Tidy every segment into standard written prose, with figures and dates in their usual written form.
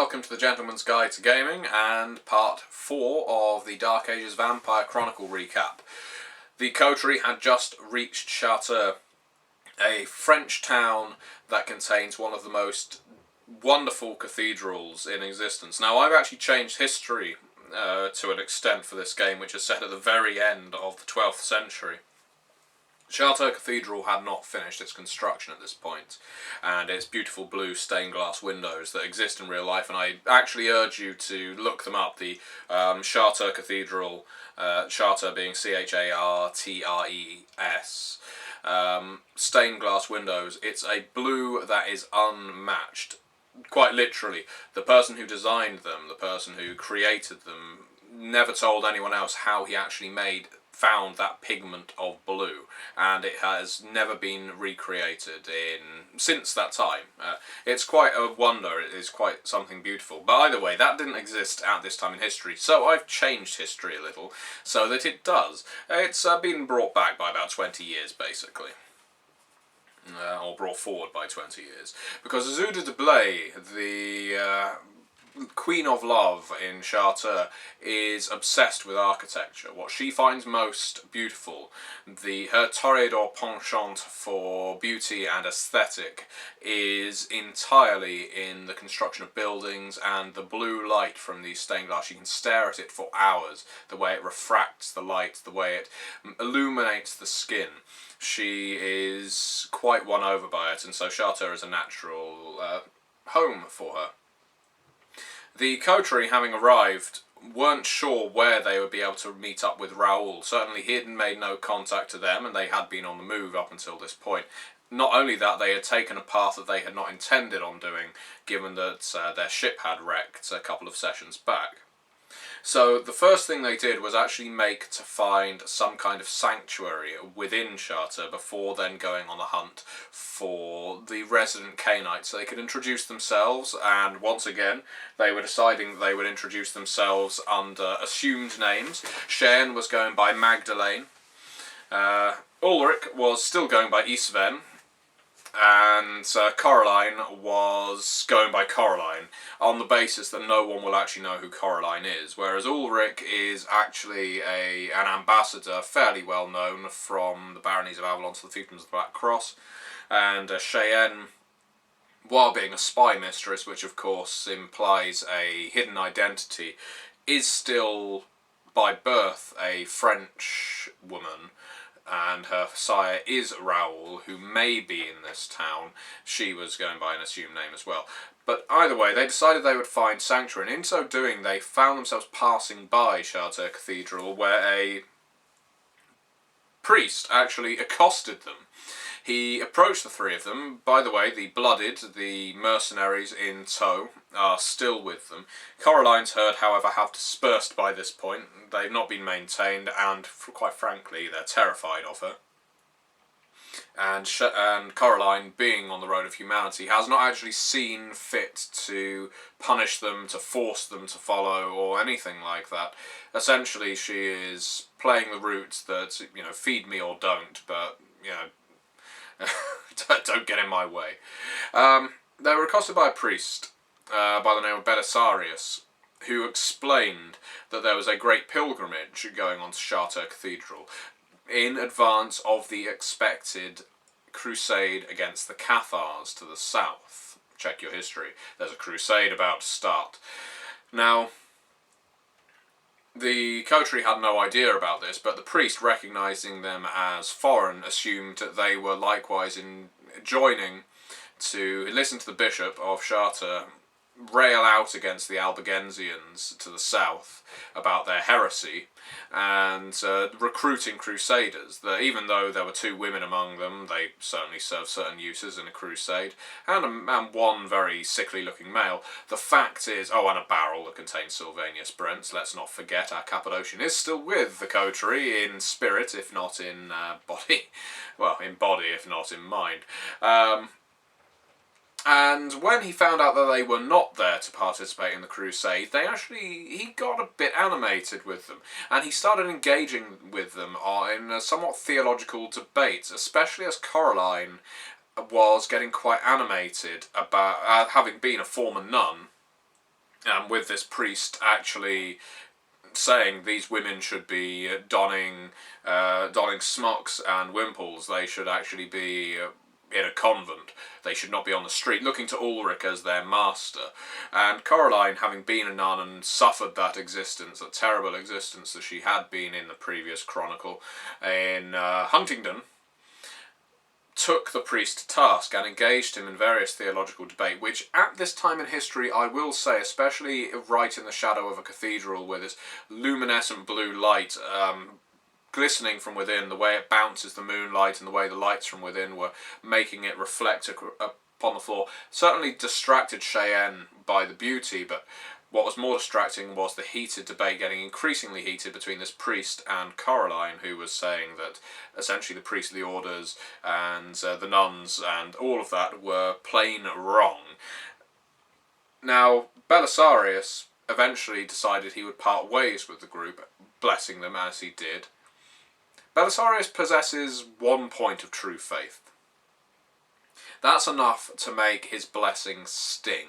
welcome to the Gentleman's Guide to Gaming and part 4 of the Dark Ages Vampire Chronicle recap. The coterie had just reached Chartres, a French town that contains one of the most wonderful cathedrals in existence. Now, I've actually changed history to an extent for this game, which is set at the very end of the 12th century. Chartres Cathedral had not finished its construction at this point, and its beautiful blue stained glass windows that exist in real life, and I actually urge you to look them up. The Chartres Cathedral, Chartres being C-H-A-R-T-R-E-S, stained glass windows. It's a blue that is unmatched. Quite literally, the person who designed them, the person who created them, never told anyone else how he actually found that pigment of blue, and it has never been recreated since that time. It's quite a wonder. It is quite something beautiful. But either way, that didn't exist at this time in history, so I've changed history a little so that it does. It's been brought back by about 20 years, basically. Or brought forward by 20 years. Because Zude de Blay, the Queen of Love in Chartres, is obsessed with architecture. What she finds most beautiful, her toreador penchant for beauty and aesthetic, is entirely in the construction of buildings and the blue light from these stained glass. You can stare at it for hours, the way it refracts the light, the way it illuminates the skin. She is quite won over by it, and so Chartres is a natural home for her. The coterie, having arrived, weren't sure where they would be able to meet up with Raoul. Certainly he had made no contact to them, and they had been on the move up until this point. Not only that, they had taken a path that they had not intended on doing, given that their ship had wrecked a couple of sessions back. So the first thing they did was actually make to find some kind of sanctuary within Chartres before then going on the hunt for the resident Cainites, so they could introduce themselves, and once again they were deciding that they would introduce themselves under assumed names. Cheyenne was going by Magdalene, Ulrich was still going by Isven, and Coraline was going by Coraline, on the basis that no one will actually know who Coraline is, whereas Ulrich is actually an ambassador fairly well known from the Baronies of Avalon to the Fiefdoms of the Black Cross, and Cheyenne, while being a spy mistress, which of course implies a hidden identity, is still by birth a French woman, and her sire is Raoul, who may be in this town. She was going by an assumed name as well. But either way, they decided they would find sanctuary, and in so doing they found themselves passing by Chartres Cathedral, where a priest actually accosted them. He approached the three of them. By the way, the blooded, the mercenaries in tow, are still with them. Coraline's herd, however, have dispersed by this point. They've not been maintained, and quite frankly, they're terrified of her. And Coraline, being on the road of humanity, has not actually seen fit to punish them, to force them to follow, or anything like that. Essentially, she is playing the route that, feed me or don't, but, don't get in my way. They were accosted by a priest by the name of Belisarius, who explained that there was a great pilgrimage going on to Chartres Cathedral in advance of the expected crusade against the Cathars to the south. Check your history. There's a crusade about to start. Now, the coterie had no idea about this, but the priest, recognising them as foreign, assumed that they were likewise joining to listen to the bishop of Chartres rail out against the Albigensians to the south about their heresy, and recruiting crusaders. That even though there were two women among them, they certainly served certain uses in a crusade, and one very sickly looking male. The fact is, and a barrel that contains Sylvanus Brents. Let's not forget our Cappadocian is still with the coterie in spirit, if not in body. Well, in body, if not in mind. And when he found out that they were not there to participate in the crusade, he got a bit animated with them, and he started engaging with them in a somewhat theological debate, especially as Coraline was getting quite animated about, having been a former nun, And with this priest actually saying these women should be donning smocks and wimples, they should actually be in a convent, they should not be on the street, looking to Ulrich as their master. And Coraline, having been a nun and suffered that existence, that terrible existence that she had been in the previous chronicle in Huntingdon, took the priest to task and engaged him in various theological debate, which at this time in history, I will say, especially right in the shadow of a cathedral with its luminescent blue light glistening from within, the way it bounces the moonlight and the way the lights from within were making it reflect upon the floor, certainly distracted Cheyenne by the beauty, but what was more distracting was the heated debate, getting increasingly heated, between this priest and Coraline, who was saying that essentially the priests of the orders and the nuns and all of that were plain wrong. Now, Belisarius eventually decided he would part ways with the group, blessing them as he did. Belisarius possesses one point of true faith. That's enough to make his blessing sting.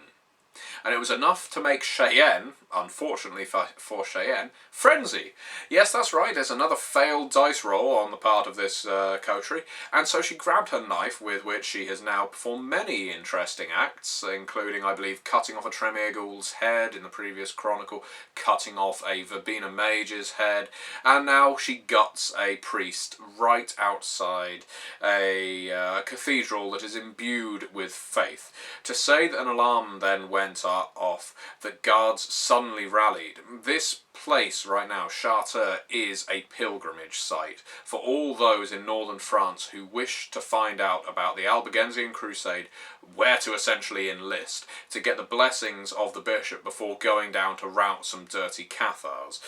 And it was enough to make Cheyenne, unfortunately for Cheyenne, frenzy. Yes, that's right, there's another failed dice roll on the part of this coterie, and so she grabbed her knife, with which she has now performed many interesting acts, including, I believe, cutting off a Tremere head in the previous chronicle, cutting off a Verbena mage's head, and now she guts a priest right outside a cathedral that is imbued with faith. To say that an alarm then went off, that guards suddenly rallied. This place right now, Chartres, is a pilgrimage site for all those in northern France who wish to find out about the Albigensian Crusade, where to essentially enlist, to get the blessings of the bishop before going down to rout some dirty Cathars.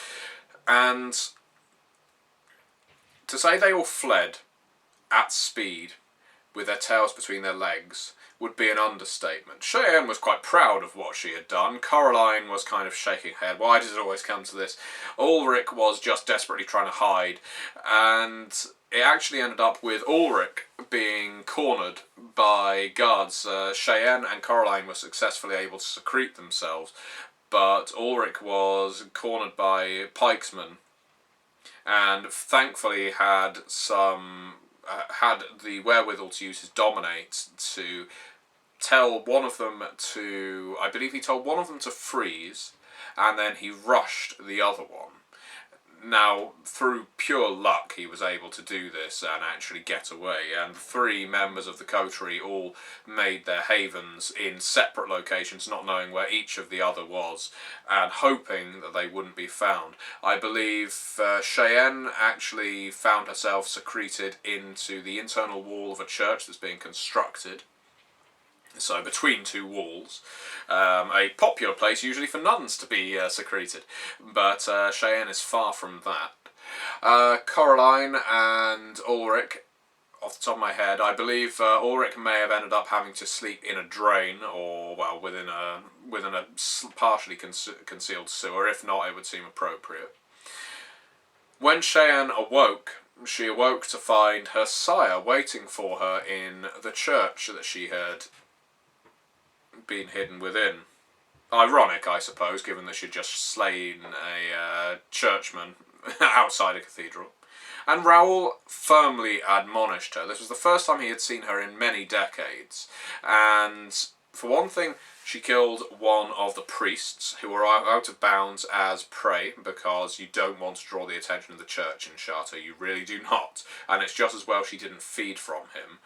And to say they all fled at speed with their tails between their legs would be an understatement. Cheyenne was quite proud of what she had done. Coraline was kind of shaking her head. Why does it always come to this? Ulrich was just desperately trying to hide. And it actually ended up with Ulrich being cornered by guards. Cheyenne and Coraline were successfully able to secrete themselves, but Ulrich was cornered by pikesmen and thankfully had the wherewithal to use his dominate to tell one of them to, I believe he told one of them to freeze, and then he rushed the other one. Now, through pure luck, he was able to do this and actually get away, and 3 members of the coterie all made their havens in separate locations, not knowing where each of the other was, and hoping that they wouldn't be found. I believe Cheyenne actually found herself secreted into the internal wall of a church that's being constructed. So between 2 walls, a popular place usually for nuns to be secreted, but Cheyenne is far from that. Coraline and Ulrich, off the top of my head, I believe Ulrich may have ended up having to sleep in a drain, or well, within a partially concealed sewer. If not, it would seem appropriate. When Cheyenne awoke, she awoke to find her sire waiting for her in the church that she had been hidden within. Ironic, I suppose, given that she'd just slain a churchman outside a cathedral. And Raoul firmly admonished her. This was the first time he had seen her in many decades. And for one thing, she killed one of the priests who were out of bounds as prey, because you don't want to draw the attention of the church in Chartres. You really do not. And it's just as well she didn't feed from him.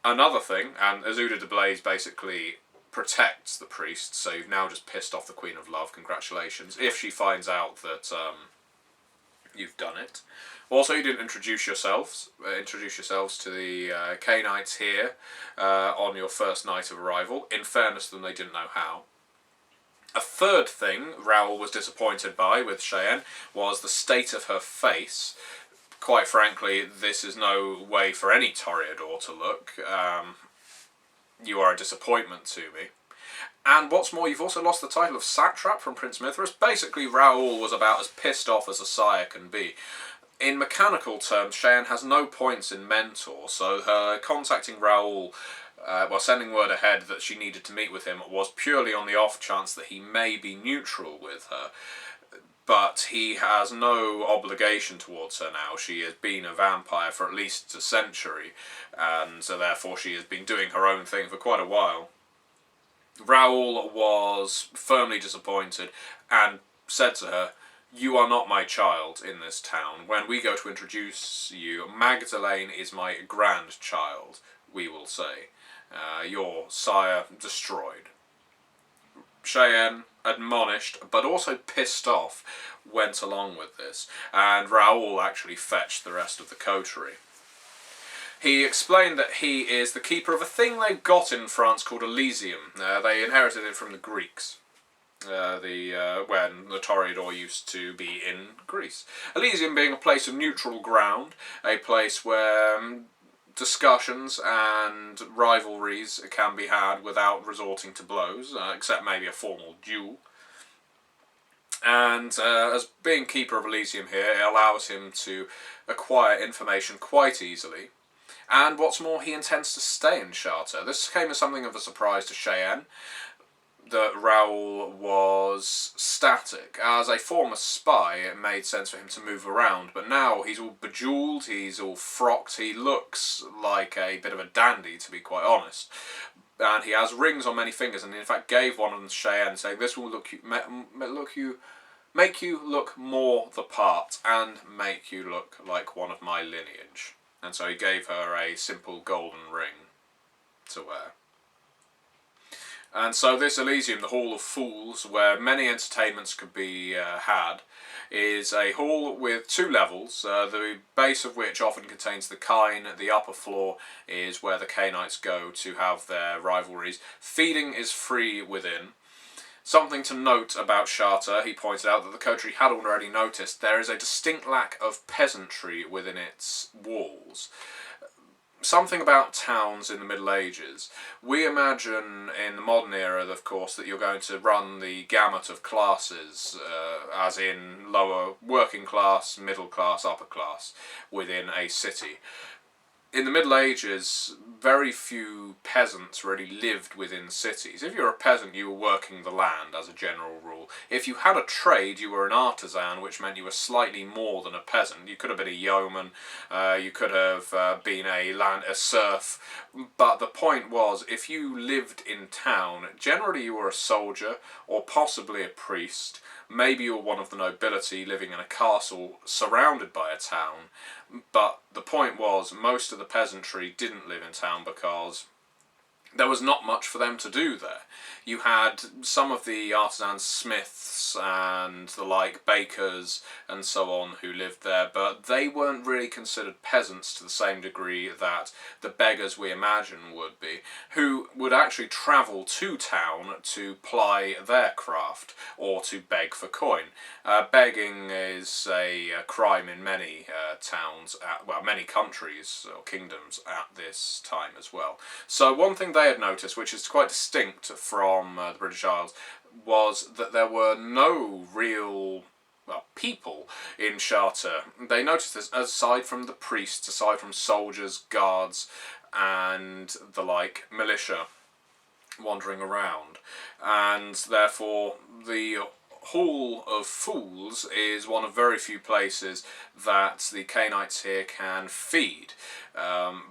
Another thing, and Azuda de Blaise basically protects the priest, so you've now just pissed off the Queen of Love, congratulations, if she finds out that you've done it. Also, you didn't introduce yourselves to the Cainites here on your first night of arrival. In fairness to them, they didn't know how. A third thing Raoul was disappointed by with Cheyenne was the state of her face. Quite frankly, this is no way for any Toreador to look. You are a disappointment to me. And what's more, you've also lost the title of Satrap from Prince Mithras. Basically, Raoul was about as pissed off as a sire can be. In mechanical terms, Cheyenne has no points in Mentor, so her contacting Raoul sending word ahead that she needed to meet with him was purely on the off chance that he may be neutral with her. But he has no obligation towards her now. She has been a vampire for at least a century, and so therefore she has been doing her own thing for quite a while. Raoul was firmly disappointed and said to her, "You are not my child in this town. When we go to introduce you, Magdalene is my grandchild, we will say. Your sire destroyed." Cheyenne, admonished but also pissed off, went along with this, and Raoul actually fetched the rest of the coterie. He explained that he is the keeper of a thing they've got in France called Elysium. They inherited it from the Greeks. When the Toreador used to be in Greece. Elysium being a place of neutral ground, a place where discussions and rivalries can be had without resorting to blows, except maybe a formal duel. And as being keeper of Elysium here, it allows him to acquire information quite easily. And what's more, he intends to stay in Chartres. This came as something of a surprise to Cheyenne, that Raoul was static. As a former spy, it made sense for him to move around, but now he's all bejewelled, he's all frocked, he looks like a bit of a dandy, to be quite honest. And he has rings on many fingers, and in fact gave one of them to Cheyenne, saying, "This will make you look more the part, and make you look like one of my lineage." And so he gave her a simple golden ring to wear. And so this Elysium, the Hall of Fools, where many entertainments could be had, is a hall with 2 levels, the base of which often contains the kine. The upper floor is where the Cainites go to have their rivalries. Feeding is free within. Something to note about Chartres, he pointed out, that the coterie had already noticed, there is a distinct lack of peasantry within its walls. Something about towns in the Middle Ages. We imagine in the modern era, of course, that you're going to run the gamut of classes, as in lower working class, middle class, upper class, within a city. In the Middle Ages, very few peasants really lived within cities. If you were a peasant, you were working the land, as a general rule. If you had a trade, you were an artisan, which meant you were slightly more than a peasant. You could have been a yeoman, you could have been a serf, but the point was, if you lived in town, generally you were a soldier, or possibly a priest. Maybe you were one of the nobility living in a castle surrounded by a town, but the point was, most of the peasantry didn't live in town because there was not much for them to do there. You had some of the artisans, smiths and the like, bakers and so on, who lived there, but they weren't really considered peasants to the same degree that the beggars we imagine would be, who would actually travel to town to ply their craft or to beg for coin. Begging is a crime in many towns, many countries or kingdoms at this time as well. So one thing they had noticed, which is quite distinct from the British Isles, was that there were no real people in Chartres. They noticed this aside from the priests, aside from soldiers, guards, and the like, militia wandering around. And therefore the Hall of Fools is one of very few places that the Cainites here can feed,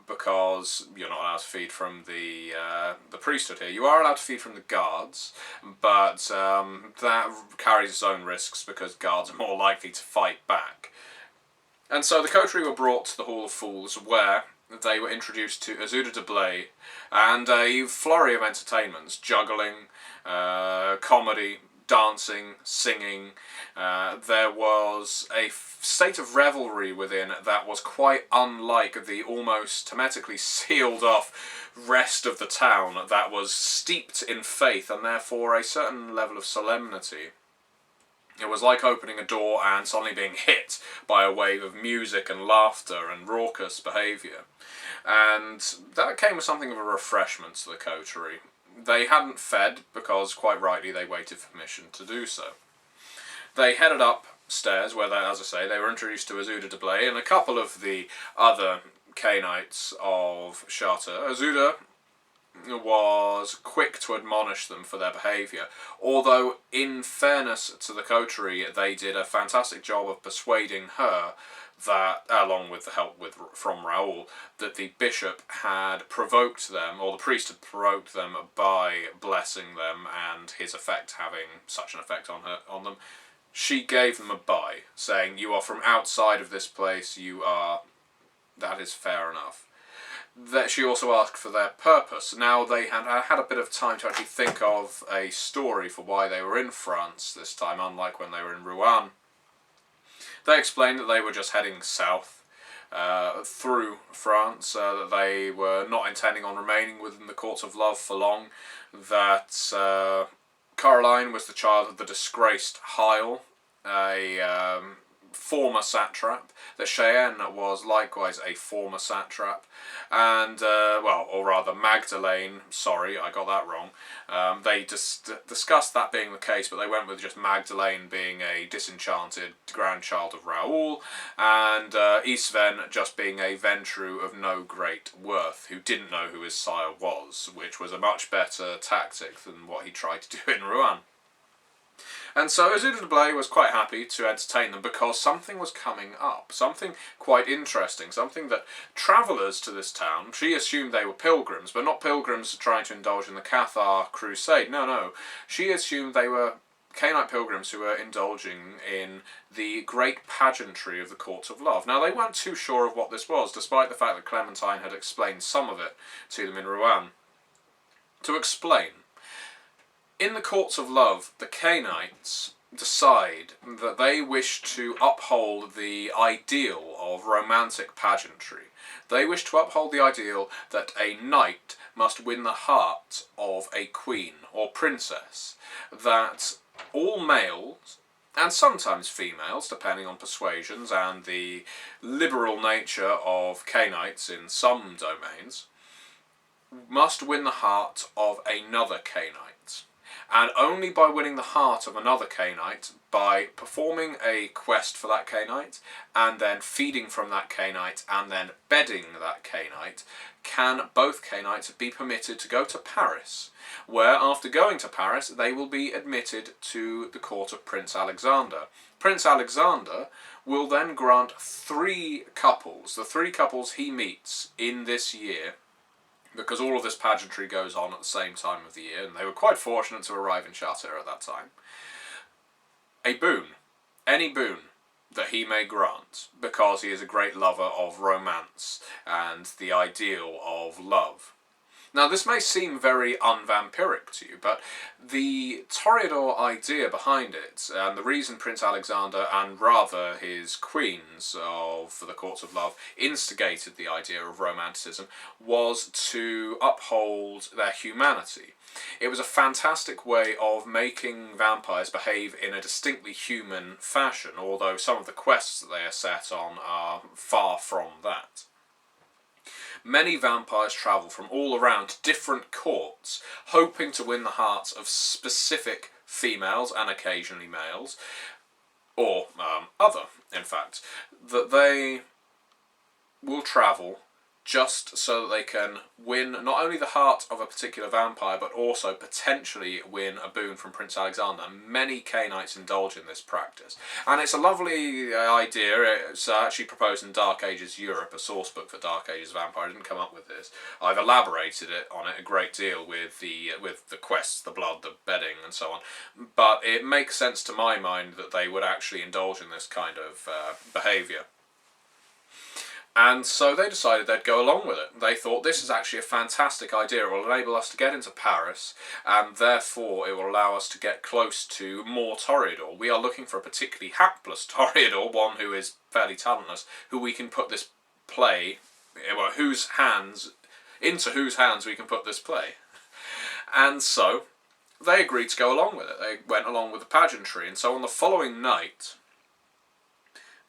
because you're not allowed to feed from the priesthood here. You are allowed to feed from the guards, but that carries its own risks because guards are more likely to fight back. And so the coterie were brought to the Hall of Fools, where they were introduced to Azuda de Blay and a flurry of entertainments: juggling, comedy, dancing, singing. There was a state of revelry within that was quite unlike the almost hermetically sealed off rest of the town that was steeped in faith and therefore a certain level of solemnity. It was like opening a door and suddenly being hit by a wave of music and laughter and raucous behaviour. And that came with something of a refreshment to the coterie. They hadn't fed because, quite rightly, they waited for permission to do so. They headed upstairs where, as I say, they were introduced to Azuda de Blay and a couple of the other Cainites of Chartres. Azuda was quick to admonish them for their behaviour, although in fairness to the coterie, they did a fantastic job of persuading her that, along with the help from Raoul, that the bishop had provoked them, or the priest had provoked them by blessing them and his effect having such an effect on them. She gave them a bye, saying, "You are from outside of this place, that is fair enough." That she also asked for their purpose. Now they had a bit of time to actually think of a story for why they were in France this time, unlike when they were in Rouen. They explained that they were just heading south through France, that they were not intending on remaining within the courts of love for long, that Caroline was the child of the disgraced Heil, a former satrap, that Cheyenne was likewise a former satrap, and, or rather Magdalene, sorry, I got that wrong. They discussed that being the case, but they went with just Magdalene being a disenchanted grandchild of Raoul, and Isven just being a Ventru of no great worth, who didn't know who his sire was, which was a much better tactic than what he tried to do in Rouen. And so Isilda de Blay was quite happy to entertain them because something was coming up, something quite interesting, something that travellers to this town, she assumed they were pilgrims, but not pilgrims trying to indulge in the Cathar crusade, no. She assumed they were Cainite pilgrims who were indulging in the great pageantry of the courts of love. Now, they weren't too sure of what this was, despite the fact that Clementine had explained some of it to them in Rouen. To explain, in the courts of love, the Cainites decide that they wish to uphold the ideal of romantic pageantry. They wish to uphold the ideal that a knight must win the heart of a queen or princess, that all males, and sometimes females, depending on persuasions and the liberal nature of Cainites in some domains, must win the heart of another Cainite. And only by winning the heart of another Cainite, by performing a quest for that Cainite, and then feeding from that Cainite, and then bedding that Cainite, can both Cainites be permitted to go to Paris, where, after going to Paris, they will be admitted to the court of Prince Alexander. Prince Alexander will then grant 3 couples, the 3 couples he meets in this year, because all of this pageantry goes on at the same time of the year, and they were quite fortunate to arrive in Chartres at that time, a boon, any boon that he may grant, because he is a great lover of romance and the ideal of love. Now, this may seem very unvampiric to you, but the Toreador idea behind it, and the reason Prince Alexander, and rather his queens for the courts of love, instigated the idea of romanticism, was to uphold their humanity. It was a fantastic way of making vampires behave in a distinctly human fashion, although some of the quests that they are set on are far from that. Many vampires travel from all around different courts, hoping to win the hearts of specific females and occasionally males, or other, in fact, that they will travel just so that they can win not only the heart of a particular vampire, but also potentially win a boon from Prince Alexander. Many Cainites indulge in this practice. And it's a lovely idea. It's actually proposed in Dark Ages Europe, a source book for Dark Ages Vampire. I didn't come up with this. I've elaborated on it a great deal with the quests, the blood, the bedding, and so on. But it makes sense to my mind that they would actually indulge in this kind of behaviour. And so they decided they'd go along with it. They thought, this is actually a fantastic idea. It will enable us to get into Paris, and therefore it will allow us to get close to more Toreador. We are looking for a particularly hapless Toreador, one who is fairly talentless, who we can put this play, well, into whose hands we can put this play. And so they agreed to go along with it. They went along with the pageantry, and so on the following night,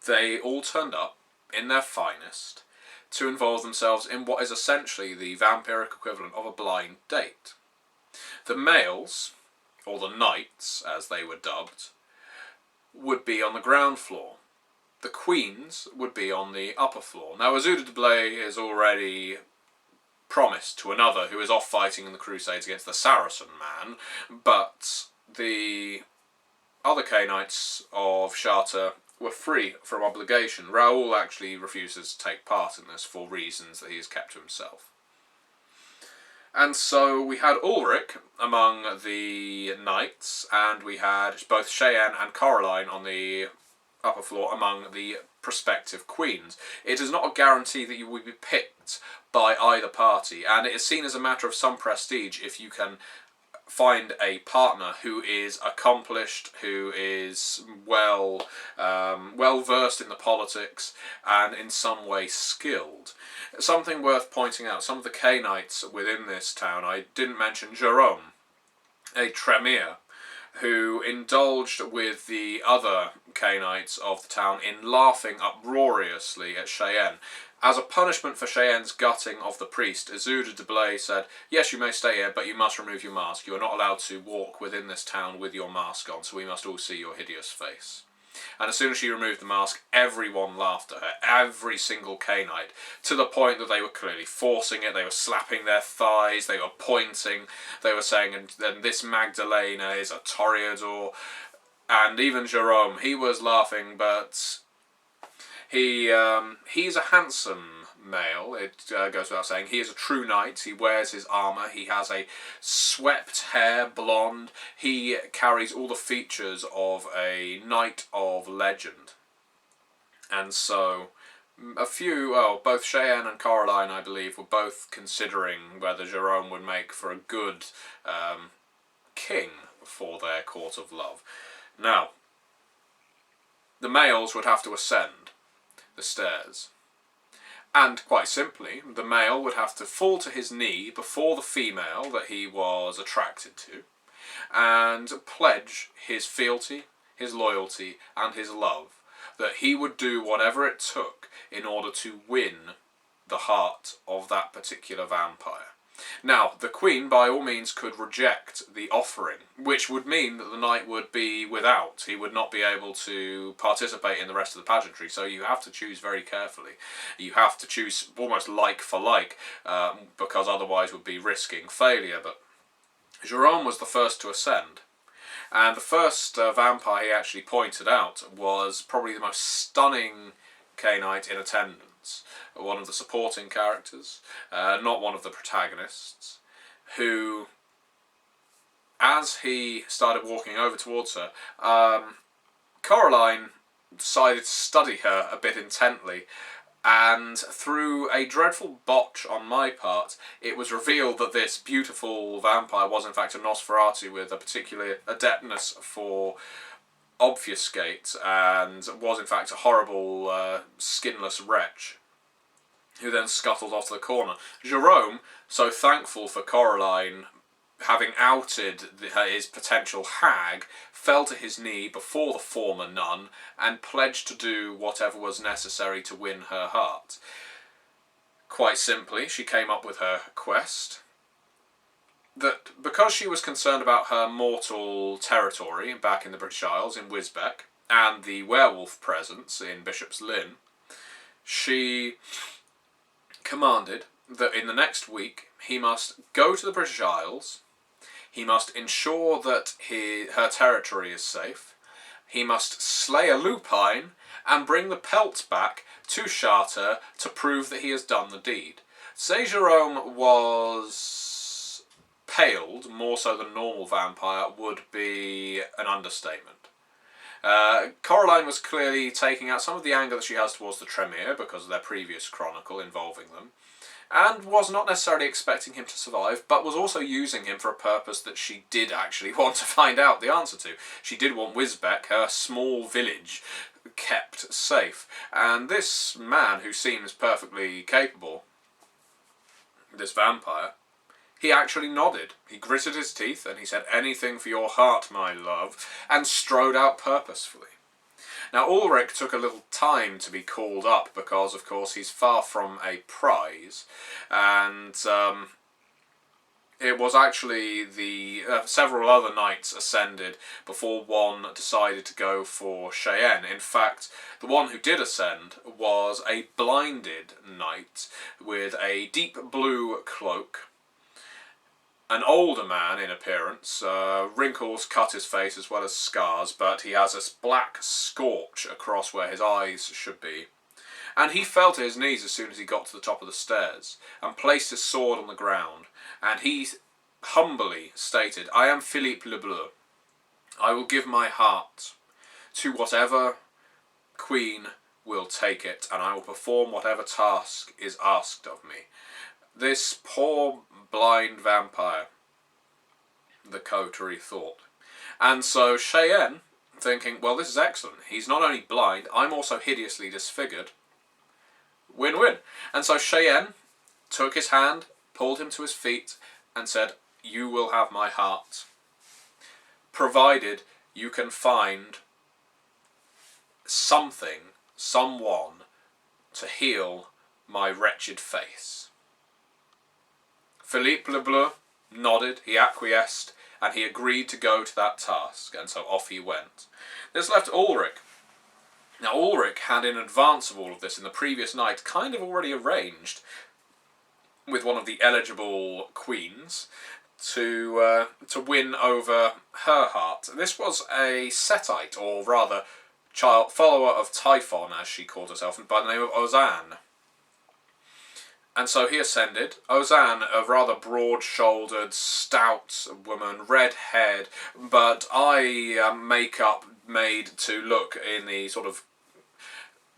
they all turned up in their finest to involve themselves in what is essentially the vampiric equivalent of a blind date. The males, or the knights as they were dubbed, would be on the ground floor. The queens would be on the upper floor. Now, Isilda de Blay is already promised to another who is off fighting in the Crusades against the Saracen man, but the other Knights of Chartres were free from obligation. Raoul actually refuses to take part in this for reasons that he has kept to himself. And so we had Ulrich among the knights, and we had both Cheyenne and Coraline on the upper floor among the prospective queens. It is not a guarantee that you will be picked by either party, and it is seen as a matter of some prestige if you can find a partner who is accomplished, who is well versed in the politics, and in some way skilled. Something worth pointing out, some of the Knights within this town, I didn't mention Jerome, a Tremere, who indulged with the other Knights of the town in laughing uproariously at Cheyenne. As a punishment for Cheyenne's gutting of the priest, Isolde de Blay said, "Yes, you may stay here, but you must remove your mask. You are not allowed to walk within this town with your mask on, so we must all see your hideous face." And as soon as she removed the mask, everyone laughed at her, every single Knight, to the point that they were clearly forcing it, they were slapping their thighs, they were pointing, they were saying, and this Magdalena is a Toreador, and even Jerome, he was laughing, but he's a handsome male, it goes without saying. He is a true knight, he wears his armour, he has a swept hair, blonde, he carries all the features of a knight of legend. And so, both Cheyenne and Coraline, I believe, were both considering whether Jerome would make for a good king for their court of love. Now, the males would have to ascend the stairs. And quite simply, the male would have to fall to his knee before the female that he was attracted to, and pledge his fealty, his loyalty, and his love, that he would do whatever it took in order to win the heart of that particular vampire. Now, the queen, by all means, could reject the offering, which would mean that the knight would be without. He would not be able to participate in the rest of the pageantry, so you have to choose very carefully. You have to choose almost like for like, because otherwise would be risking failure. But Jerome was the first to ascend, and the first vampire he actually pointed out was probably the most stunning Knight in attendance. One of the supporting characters, not one of the protagonists, who, as he started walking over towards her, Coraline decided to study her a bit intently, and through a dreadful botch on my part, it was revealed that this beautiful vampire was in fact a Nosferatu with a particular adeptness for obfuscate, and was in fact a horrible skinless wretch, who then scuttled off to the corner. Jerome, so thankful for Coraline having outed his potential hag, fell to his knee before the former nun and pledged to do whatever was necessary to win her heart. Quite simply, she came up with her quest, that because she was concerned about her mortal territory back in the British Isles, in Wisbeck, and the werewolf presence in Bishop's Lynn, she commanded that in the next week he must go to the British Isles, he must ensure that her territory is safe, he must slay a lupine, and bring the pelt back to Chartres to prove that he has done the deed. Saint Jerome was paled, more so than normal vampire, would be an understatement. Coraline was clearly taking out some of the anger that she has towards the Tremere because of their previous chronicle involving them, and was not necessarily expecting him to survive, but was also using him for a purpose that she did actually want to find out the answer to. She did want Wisbeck, her small village, kept safe, and this man, who seems perfectly capable, this vampire, he actually nodded. He gritted his teeth and he said, "Anything for your heart, my love," and strode out purposefully. Now, Ulrich took a little time to be called up because, of course, he's far from a prize, and It was actually the several other knights ascended before one decided to go for Cheyenne. In fact, the one who did ascend was a blinded knight with a deep blue cloak, an older man in appearance. Wrinkles cut his face as well as scars, but he has a black scorch across where his eyes should be. And he fell to his knees as soon as he got to the top of the stairs, and placed his sword on the ground, and he humbly stated, "I am Philippe le Bleu. I will give my heart to whatever queen will take it, and I will perform whatever task is asked of me." This poor blind vampire, the coterie thought. And so Cheyenne, thinking, well, this is excellent. He's not only blind, I'm also hideously disfigured. Win-win. And so Cheyenne took his hand, pulled him to his feet, and said, "You will have my heart, provided you can find something, someone, to heal my wretched face." Philippe le Bleu nodded, he acquiesced, and he agreed to go to that task, and so off he went. This left Ulrich. Now Ulrich had, in advance of all of this, in the previous night, kind of already arranged with one of the eligible queens to win over her heart. This was a Setite, or rather, follower of Typhon, as she called herself, by the name of Ozanne. And so he ascended. Ozanne, a rather broad-shouldered, stout woman, red-haired, but eye makeup made to look in the sort of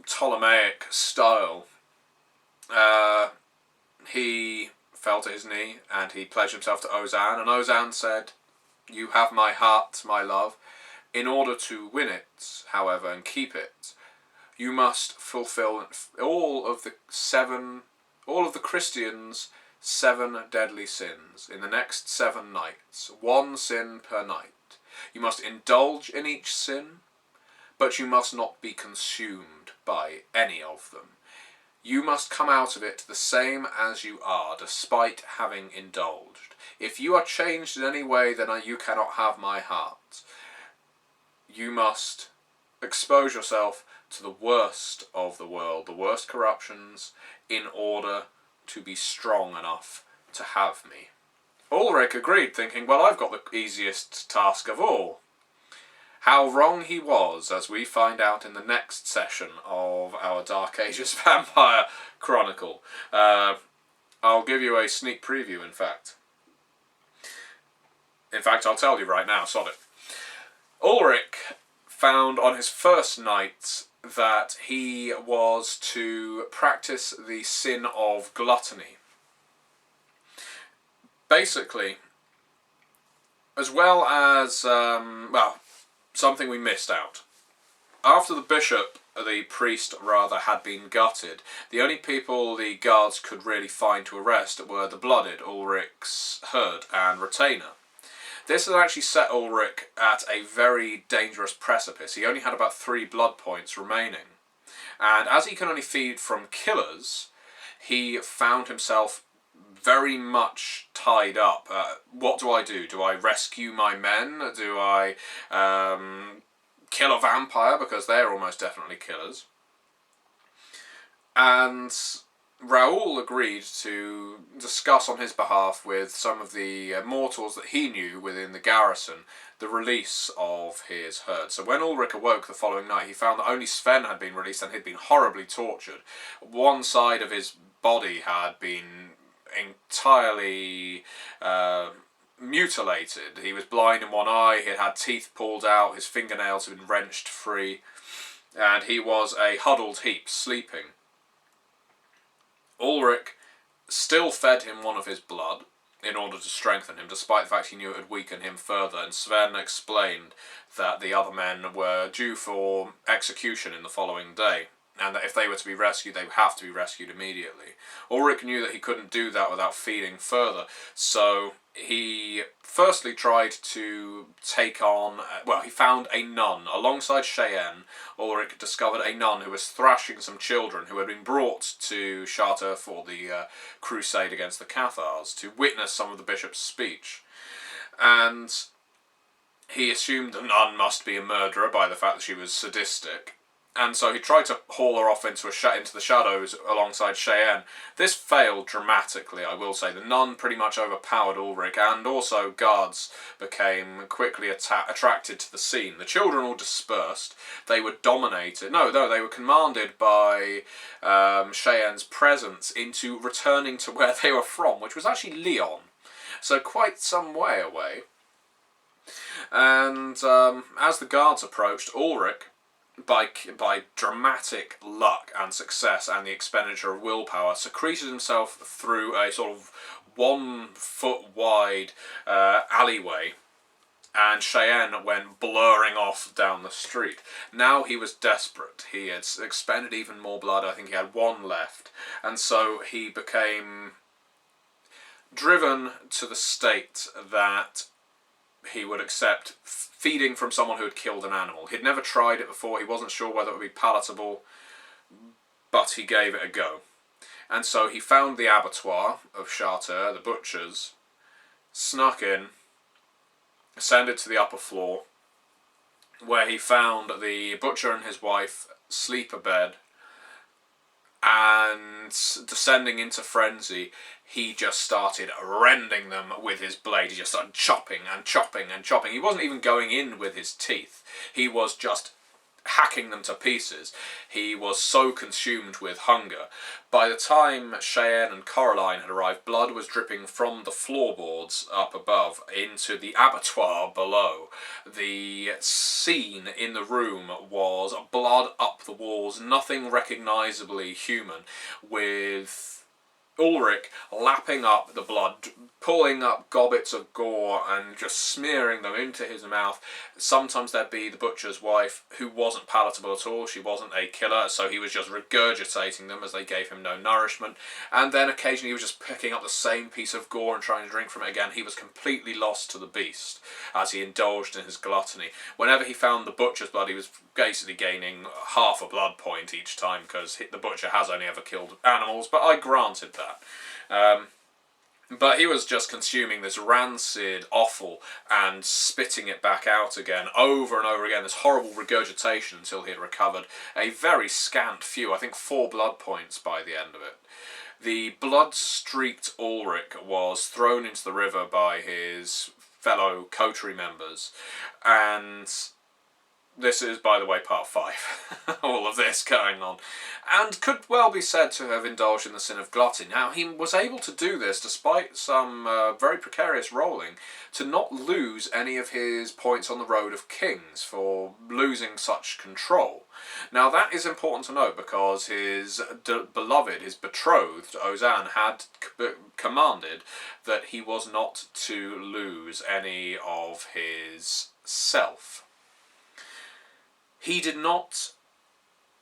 Ptolemaic style. He fell to his knee, and he pledged himself to Ozanne, and Ozanne said, "You have my heart, my love. In order to win it, however, and keep it, you must fulfill all of the Christians' 7 deadly sins in the next 7 nights, 1 sin per night. You must indulge in each sin, but you must not be consumed by any of them. You must come out of it the same as you are, despite having indulged. If you are changed in any way, then you cannot have my heart. You must expose yourself to the worst of the world, the worst corruptions, in order to be strong enough to have me." Ulrich agreed, thinking, well, I've got the easiest task of all. How wrong he was, as we find out in the next session of our Dark Ages Vampire Chronicle. I'll give you a sneak preview, in fact. I'll tell you right now, sod it. Ulrich found on his first night that he was to practice the sin of gluttony. Basically, as well as, something we missed out. After the priest had been gutted, the only people the guards could really find to arrest were the blooded, Ulrich's herd and retainer. This had actually set Ulrich at a very dangerous precipice. He only had about 3 blood points remaining. And as he can only feed from killers, he found himself very much tied up. What do I do? Do I rescue my men? Do I kill a vampire? Because they're almost definitely killers. And Raoul agreed to discuss on his behalf with some of the mortals that he knew within the garrison the release of his herd. So when Ulrich awoke the following night, he found that only Sven had been released and he'd been horribly tortured. One side of his body had been entirely mutilated. He was blind in one eye, he had teeth pulled out, his fingernails had been wrenched free, and he was a huddled heap, sleeping. Ulrich still fed him one of his blood in order to strengthen him, despite the fact he knew it would weaken him further, and Sven explained that the other men were due for execution in the following day, and that if they were to be rescued, they would have to be rescued immediately. Ulrich knew that he couldn't do that without feeding further, so he firstly tried to take on, well, he found a nun. Alongside Cheyenne, Ulrich discovered a nun who was thrashing some children who had been brought to Chartres for the crusade against the Cathars to witness some of the bishop's speech. And he assumed the nun must be a murderer by the fact that she was sadistic. And so he tried to haul her off into the shadows alongside Cheyenne. This failed dramatically, I will say. The nun pretty much overpowered Ulrich, and also guards became quickly attracted to the scene. The children all dispersed. They were dominated. No, they were commanded by Cheyenne's presence into returning to where they were from, which was actually Lyon. So quite some way away. And as the guards approached, Ulrich, by dramatic luck and success and the expenditure of willpower, secreted himself through a sort of 1 foot wide alleyway, and Cheyenne went blurring off down the street. Now he was desperate. He had expended even more blood. I think he had 1 left. And so he became driven to the state that he would accept feeding from someone who had killed an animal. He'd never tried it before, he wasn't sure whether it would be palatable, but he gave it a go. And so he found the abattoir of Chartres, the butcher's, snuck in, ascended to the upper floor, where he found the butcher and his wife asleep abed, and descending into frenzy, he just started rending them with his blade. He just started chopping and chopping and chopping. He wasn't even going in with his teeth. He was just hacking them to pieces. He was so consumed with hunger. By the time Cheyenne and Coraline had arrived, blood was dripping from the floorboards up above into the abattoir below. The scene in the room was blood up the walls, nothing recognisably human, with Ulrich lapping up the blood, pulling up gobbets of gore and just smearing them into his mouth. Sometimes there'd be the butcher's wife, who wasn't palatable at all. She wasn't a killer, so he was just regurgitating them as they gave him no nourishment. And then occasionally he was just picking up the same piece of gore and trying to drink from it again. He was completely lost to the beast as he indulged in his gluttony. Whenever he found the butcher's blood, he was basically gaining half a blood point each time, because the butcher has only ever killed animals, but I granted that. But he was just consuming this rancid offal and spitting it back out again over and over again, this horrible regurgitation, until he had recovered a very scant few, I think 4 blood points by the end of it. The blood-streaked Ulrich was thrown into the river by his fellow coterie members, and this is, by the way, part 5. All of this going on. And could well be said to have indulged in the sin of gluttony. Now, he was able to do this, despite some very precarious rolling, to not lose any of his points on the Road of Kings for losing such control. Now, that is important to note, because his beloved, his betrothed, Ozanne, had commanded that he was not to lose any of his self. He did not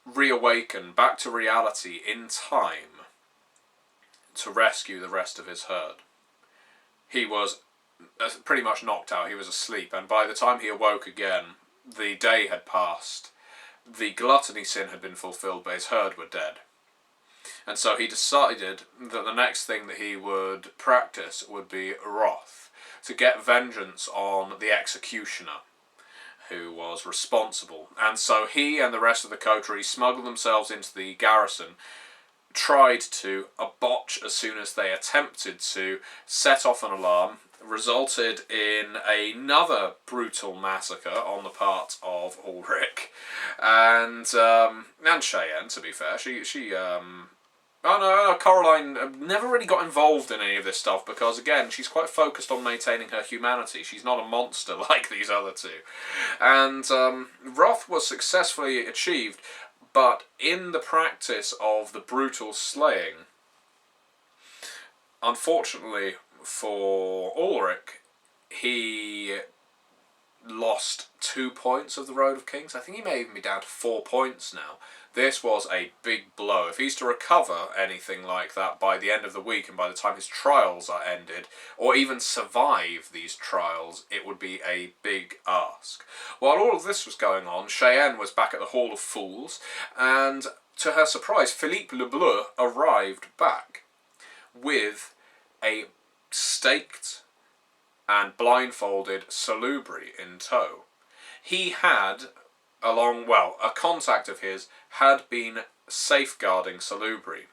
reawaken back to reality in time to rescue the rest of his herd. He was pretty much knocked out. He was asleep, and by the time he awoke again, the day had passed. The gluttony sin had been fulfilled, but his herd were dead. And so he decided that the next thing that he would practice would be wrath, to get vengeance on the executioner who was responsible. And so he and the rest of the coterie smuggled themselves into the garrison, tried to, a botch as soon as they attempted to, set off an alarm, resulted in another brutal massacre on the part of Ulrich and Cheyenne, to be fair. Coraline never really got involved in any of this stuff, because, again, she's quite focused on maintaining her humanity. She's not a monster like these other two. And wrath was successfully achieved, but in the practice of the brutal slaying, unfortunately for Ulrich, he lost 2 points of the Road of Kings. I think he may even be down to 4 points now. This was a big blow. If he's to recover anything like that by the end of the week and by the time his trials are ended, or even survive these trials, it would be a big ask. While all of this was going on, Cheyenne was back at the Hall of Fools, and to her surprise, Philippe Le Bleu arrived back with a staked and blindfolded Salubri in tow. He had, a contact of his had been safeguarding Salubri,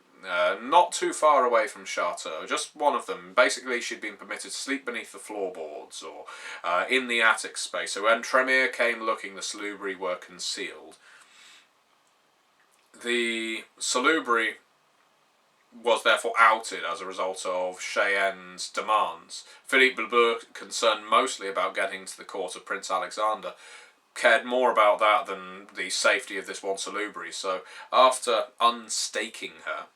not too far away from Chateau, just one of them. Basically, she'd been permitted to sleep beneath the floorboards or in the attic space, so when Tremere came looking, the Salubri were concealed. The Salubri was therefore outed as a result of Cheyenne's demands. Philippe Bleu, concerned mostly about getting to the court of Prince Alexander, cared more about that than the safety of this one Salubri. So after unstaking her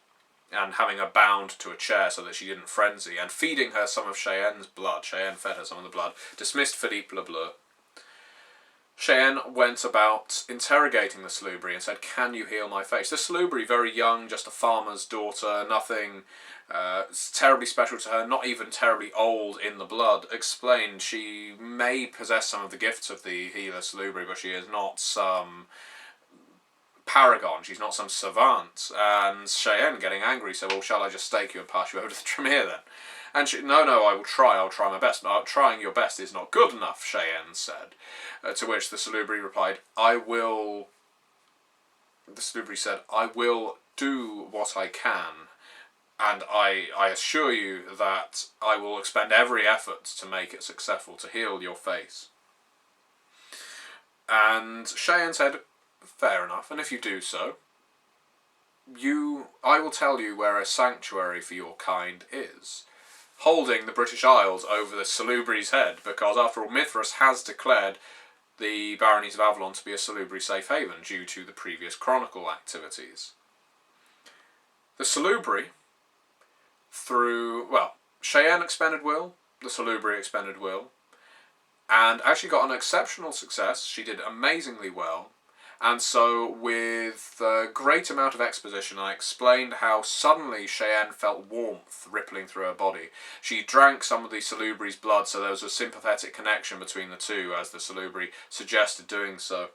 and having her bound to a chair so that she didn't frenzy, and feeding her some of Cheyenne's blood, Cheyenne fed her some of the blood, dismissed Philippe Le Bleu. Cheyenne went about interrogating the Salubri and said, "Can you heal my face?" This Salubri, very young, just a farmer's daughter, nothing terribly special to her, not even terribly old in the blood, explained she may possess some of the gifts of the healer Salubri, but she is not some paragon, she's not some savant. And Cheyenne, getting angry, said, "Well, shall I just stake you and pass you over to the Tremere then?" And she, no, I'll try my best. No, trying your best is not good enough, Cheyenne said. To which the Salubri replied, The Salubri said, "I will do what I can, and I assure you that I will expend every effort to make it successful, to heal your face." And Cheyenne said, "Fair enough, and if you do so, I will tell you where a sanctuary for your kind is," holding the British Isles over the Salubri's head, because after all, Mithras has declared the Baronies of Avalon to be a Salubri safe haven due to the previous chronicle activities. The Salubri, Cheyenne expended will, the Salubri expended will, and actually got an exceptional success. She did amazingly well. And so, with a great amount of exposition, I explained how suddenly Cheyenne felt warmth rippling through her body. She drank some of the Salubri's blood, so there was a sympathetic connection between the two, as the Salubri suggested doing so.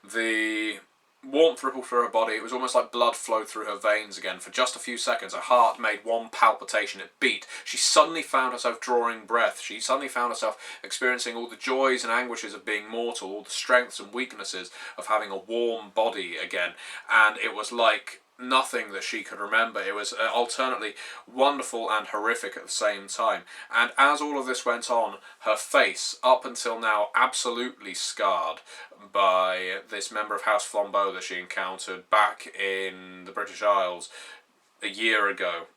The warmth rippled through her body. It was almost like blood flowed through her veins again. For just a few seconds, her heart made one palpitation. It beat. She suddenly found herself drawing breath. She suddenly found herself experiencing all the joys and anguishes of being mortal, all the strengths and weaknesses of having a warm body again. And it was like nothing that she could remember. It was alternately wonderful and horrific at the same time. And as all of this went on, her face, up until now absolutely scarred by this member of House Flambeau that she encountered back in the British Isles a year ago,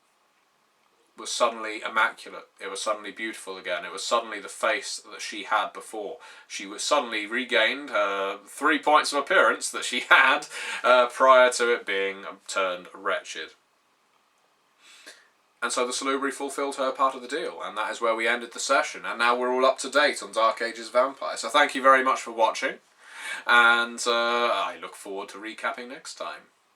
was suddenly immaculate. It was suddenly beautiful again. It was suddenly the face that she had before. She was suddenly regained her 3 points of appearance that she had prior to it being turned wretched. And so the Salubri fulfilled her part of the deal, and that is where we ended the session. And now we're all up to date on Dark Ages Vampire. So thank you very much for watching, and I look forward to recapping next time.